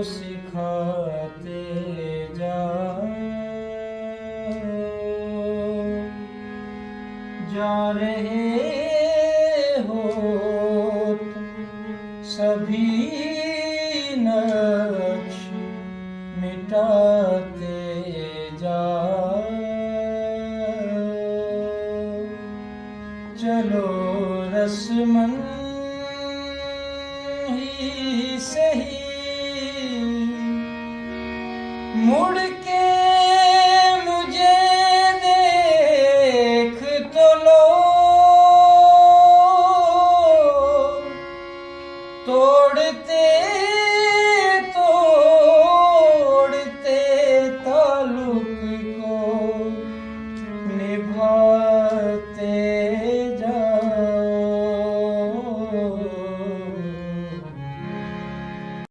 सिखाते जाओ। जा रहे हो तुम सभी नक्श मिटाते जाओ। चलो रस्मन ही सही मुड़ के